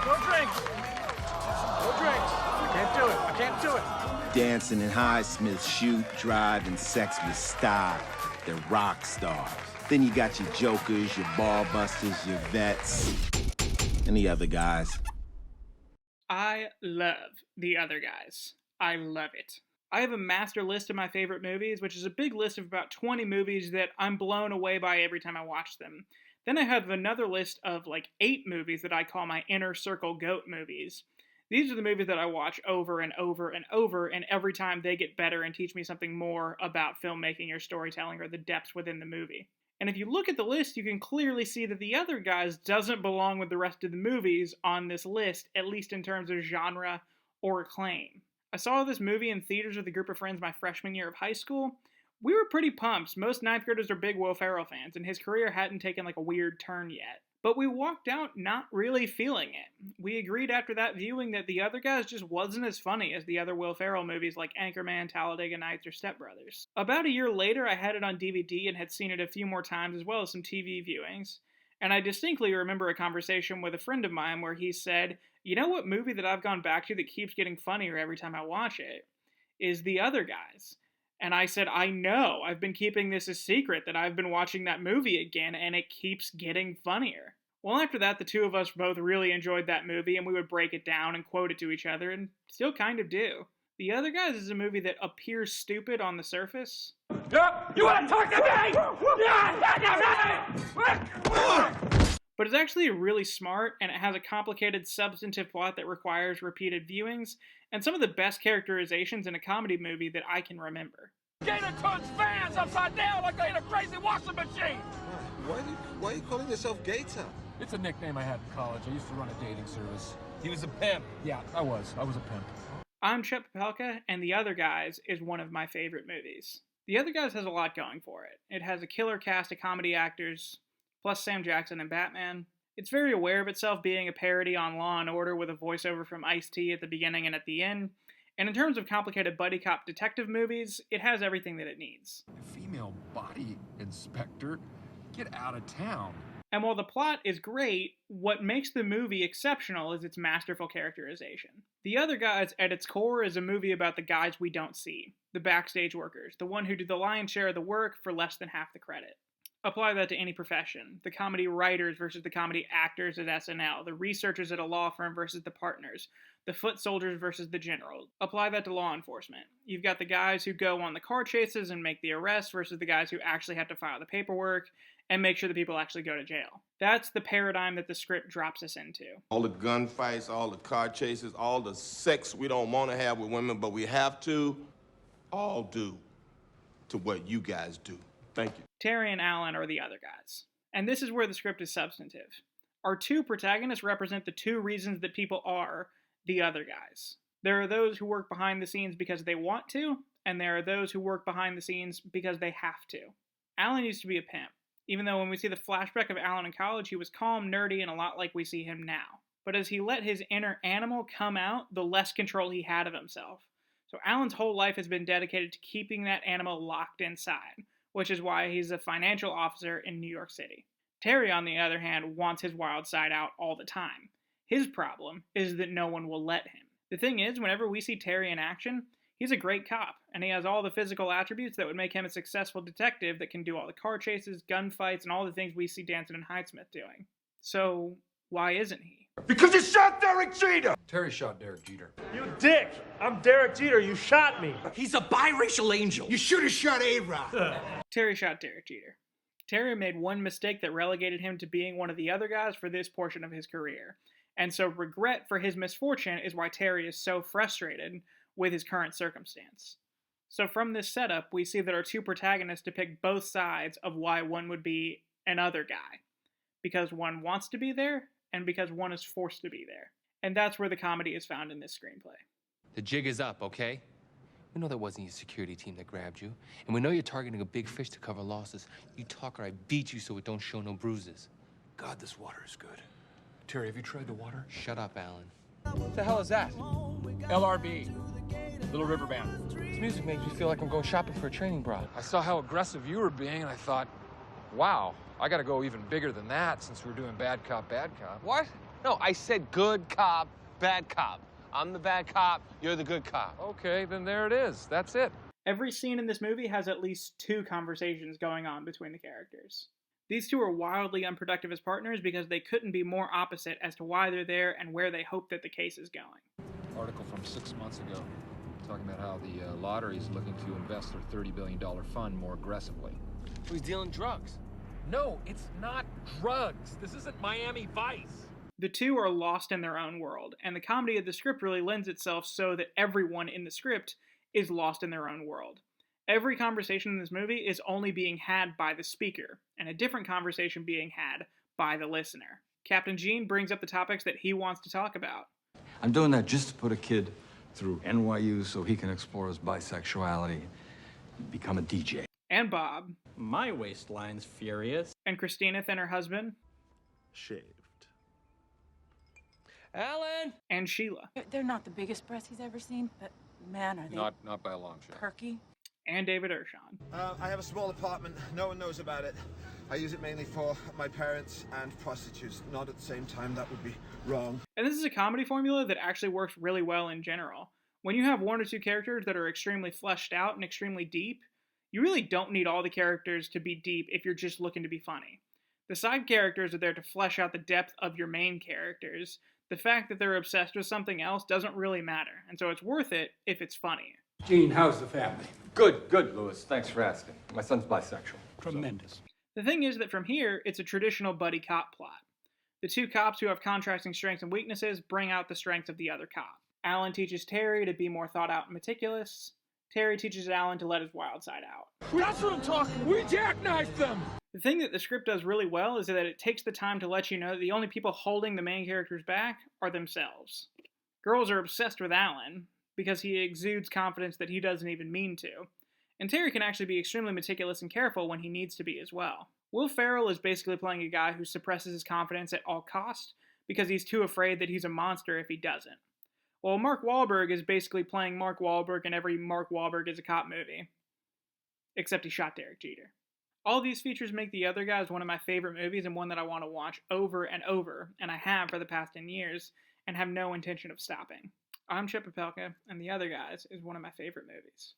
No drinks. No drinks. I can't do it. I can't do it. Dancing in Highsmith, shoot, drive, and sex with style. They're rock stars. Then you got your jokers, your ball busters, your vets, and the other guys. I love The Other Guys. I love it. I have a master list of my favorite movies, which is a big list of about 20 movies that I'm blown away by every time I watch them. Then I have another list of like 8 movies that I call my inner circle GOAT movies. These are the movies that I watch over and over and over, and every time they get better and teach me something more about filmmaking or storytelling or the depths within the movie. And if you look at the list, you can clearly see that The Other Guys doesn't belong with the rest of the movies on this list, at least in terms of genre or acclaim. I saw this movie in theaters with a group of friends my freshman year of high school. We were pretty pumped. Most 9th graders are big Will Ferrell fans, and his career hadn't taken like a weird turn yet. But we walked out not really feeling it. We agreed after that viewing that The Other Guys just wasn't as funny as the other Will Ferrell movies like Anchorman, Talladega Nights, or Step Brothers. About a year later, I had it on DVD and had seen it a few more times as well as some TV viewings. And I distinctly remember a conversation with a friend of mine where he said, "You know what movie that I've gone back to that keeps getting funnier every time I watch it? Is The Other Guys." And I said, "I know, I've been keeping this a secret that I've been watching that movie again and it keeps getting funnier." Well, after that, the two of us both really enjoyed that movie and we would break it down and quote it to each other and still kind of do. The Other Guys is a movie that appears stupid on the surface. You want to talk to me? But it's actually really smart, and it has a complicated substantive plot that requires repeated viewings, and some of the best characterizations in a comedy movie that I can remember. Gator turns fans upside down like they're in a crazy washing machine. Why are you calling yourself Gator? It's a nickname I had in college. I used to run a dating service. He was a pimp. Yeah, I was a pimp. I'm Chet Popelka, and The Other Guys is one of my favorite movies. The Other Guys has a lot going for it. It has a killer cast of comedy actors, plus Sam Jackson and Batman. It's very aware of itself being a parody on Law & Order with a voiceover from Ice-T at the beginning and at the end. And in terms of complicated buddy cop detective movies, it has everything that it needs. Female body inspector? Get out of town. And while the plot is great, what makes the movie exceptional is its masterful characterization. The Other Guys, at its core, is a movie about the guys we don't see, the backstage workers, the one who do the lion's share of the work for less than half the credit. Apply that to any profession. The comedy writers versus the comedy actors at SNL, the researchers at a law firm versus the partners, the foot soldiers versus the general. Apply that to law enforcement. You've got the guys who go on the car chases and make the arrests versus the guys who actually have to file the paperwork and make sure that people actually go to jail. That's the paradigm that the script drops us into. All the gunfights, all the car chases, all the sex we don't want to have with women, but we have to, all due to what you guys do. Thank you. Terry and Alan are the other guys. And this is where the script is substantive. Our two protagonists represent the two reasons that people are the other guys. There are those who work behind the scenes because they want to, and there are those who work behind the scenes because they have to. Alan used to be a pimp, even though when we see the flashback of Alan in college, he was calm, nerdy, and a lot like we see him now. But as he let his inner animal come out, the less control he had of himself. So Alan's whole life has been dedicated to keeping that animal locked inside, which is why he's a financial officer in New York City. Terry, on the other hand, wants his wild side out all the time. His problem is that no one will let him. The thing is, whenever we see Terry in action, he's a great cop, and he has all the physical attributes that would make him a successful detective that can do all the car chases, gunfights, and all the things we see Danson and Highsmith doing. So, why isn't he? Because you shot Derek Jeter! Terry shot Derek Jeter. You dick! I'm Derek Jeter, you shot me! He's a biracial angel. You should have shot A-Rod. Terry shot Derek Jeter. Terry made one mistake that relegated him to being one of the other guys for this portion of his career. And so regret for his misfortune is why Terry is so frustrated with his current circumstance. So from this setup, we see that our two protagonists depict both sides of why one would be an other guy. Because one wants to be there, and because one is forced to be there. And that's where the comedy is found in this screenplay. The jig is up, okay? We know that wasn't your security team that grabbed you, and we know you're targeting a big fish to cover losses. You talk or I beat you so it don't show no bruises. God, this water is good. Terry, have you tried the water? Shut up, Alan. What the hell is that? LRB. Little River Band. This music makes me feel like I'm going shopping for a training bra. I saw how aggressive you were being, and I thought, wow, I gotta go even bigger than that since we're doing bad cop, bad cop. What? No, I said good cop, bad cop. I'm the bad cop, you're the good cop. Okay, then there it is. That's it. Every scene in this movie has at least 2 conversations going on between the characters. These two are wildly unproductive as partners because they couldn't be more opposite as to why they're there and where they hope that the case is going. Article from 6 months ago, talking about how the lottery is looking to invest their $30 billion fund more aggressively. Who's dealing drugs? No, it's not drugs. This isn't Miami Vice. The two are lost in their own world, and the comedy of the script really lends itself so that everyone in the script is lost in their own world. Every conversation in this movie is only being had by the speaker, and a different conversation being had by the listener. Captain Gene brings up the topics that he wants to talk about. I'm doing that just to put a kid through NYU so he can explore his bisexuality and become a DJ. And Bob. My waistline's furious. And Christina and her husband. Shaved. Alan! And Sheila. They're not the biggest breasts he's ever seen, but man, are they Not by a long shot. perky. And David Ershon. I have a small apartment. No one knows about it. I use it mainly for my parents and prostitutes. Not at the same time, that would be wrong. And this is a comedy formula that actually works really well in general. When you have 1 or 2 characters that are extremely fleshed out and extremely deep, you really don't need all the characters to be deep if you're just looking to be funny. The side characters are there to flesh out the depth of your main characters. The fact that they're obsessed with something else doesn't really matter, and so it's worth it if it's funny. Gene, how's the family? Good, Louis. Thanks for asking. My son's bisexual. Tremendous. The thing is that from here, it's a traditional buddy cop plot. The 2 cops who have contrasting strengths and weaknesses bring out the strengths of the other cop. Alan teaches Terry to be more thought out and meticulous. Terry teaches Alan to let his wild side out. That's what I'm talking. We jackknifed them. The thing that the script does really well is that it takes the time to let you know that the only people holding the main characters back are themselves. Girls are obsessed with Alan because he exudes confidence that he doesn't even mean to. And Terry can actually be extremely meticulous and careful when he needs to be as well. Will Ferrell is basically playing a guy who suppresses his confidence at all costs because he's too afraid that he's a monster if he doesn't. While Mark Whalberg is basically playing Mark Whalberg in every Mark Whalberg is a cop movie. Except he shot Derek Jeter. All these features make The Other Guys one of my favorite movies and one that I want to watch over and over, and I have for the past 10 years, and have no intention of stopping. I'm Chip Apelka, and The Other Guys is one of my favorite movies.